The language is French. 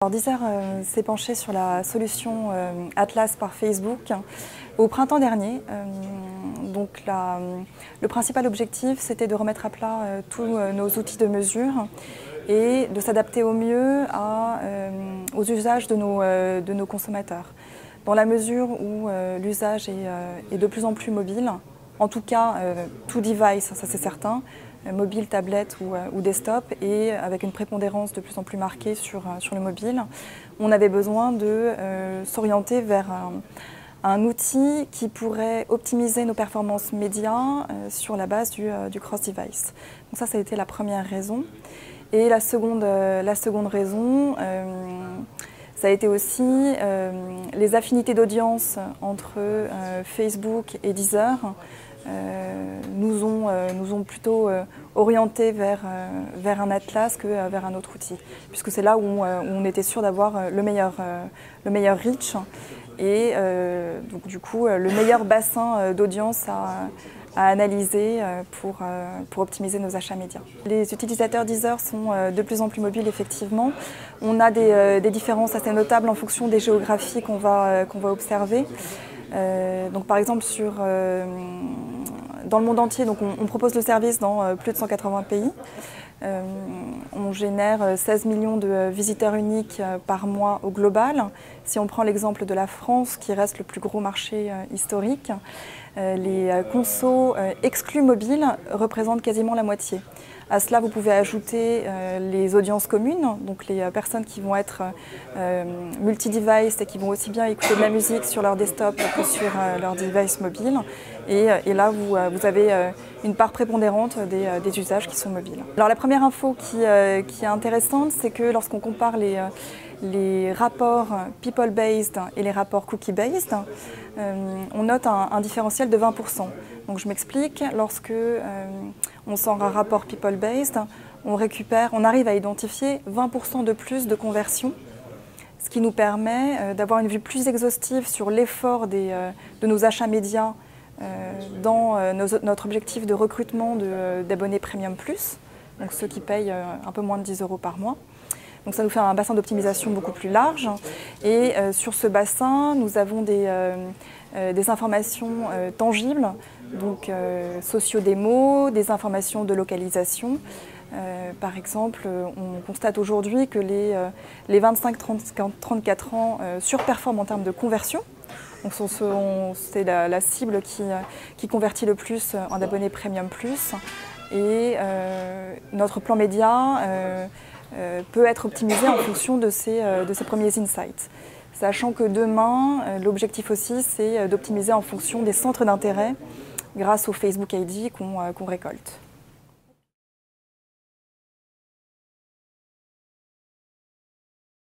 Deezer s'est penché sur la solution Atlas par Facebook au printemps dernier. Le principal objectif, c'était de remettre à plat tous nos outils de mesure et de s'adapter au mieux aux usages de nos consommateurs. Dans la mesure où l'usage est de plus en plus mobile, en tout cas tout device, ça c'est certain, mobile, tablette ou desktop, et avec une prépondérance de plus en plus marquée sur le mobile, on avait besoin de s'orienter vers un outil qui pourrait optimiser nos performances médias sur la base du cross-device. Donc ça a été la première raison. Et la seconde raison, ça a été aussi les affinités d'audience entre Facebook et Deezer nous ont plutôt orientés vers un Atlas que vers un autre outil, puisque c'est là où on était sûr d'avoir le meilleur reach et donc du coup le meilleur bassin d'audience à analyser pour optimiser nos achats médias. Les utilisateurs Deezer sont de plus en plus mobiles, effectivement. On a des différences assez notables en fonction des géographies qu'on va observer. Donc par exemple dans le monde entier, donc on propose le service dans plus de 180 pays. On génère 16 millions de visiteurs uniques par mois au global. Si on prend l'exemple de la France, qui reste le plus gros marché historique, les consos exclus mobiles représentent quasiment la moitié. À cela, vous pouvez ajouter les audiences communes, donc les personnes qui vont être multi-device et qui vont aussi bien écouter de la musique sur leur desktop que sur leur device mobile. Et là, vous avez une part prépondérante des usages qui sont mobiles. Alors la première info qui est intéressante, c'est que lorsqu'on compare les rapports people-based et les rapports cookie-based, on note un différentiel de 20%. Donc je m'explique, lorsque on sort un rapport people-based, on arrive à identifier 20% de plus de conversions, ce qui nous permet d'avoir une vue plus exhaustive sur l'effort de nos achats médias dans notre objectif de recrutement d'abonnés Premium Plus, donc ceux qui payent un peu moins de 10 € par mois. Donc ça nous fait un bassin d'optimisation beaucoup plus large. Et sur ce bassin, nous avons des informations tangibles, donc socio-démos, des informations de localisation. Par exemple, on constate aujourd'hui que les 25-34 ans surperforment en termes de conversion. Donc c'est la cible qui convertit le plus en abonnés Premium Plus. Et notre plan média peut être optimisé en fonction de ces premiers insights. Sachant que demain, l'objectif aussi, c'est d'optimiser en fonction des centres d'intérêt grâce au Facebook ID qu'on récolte.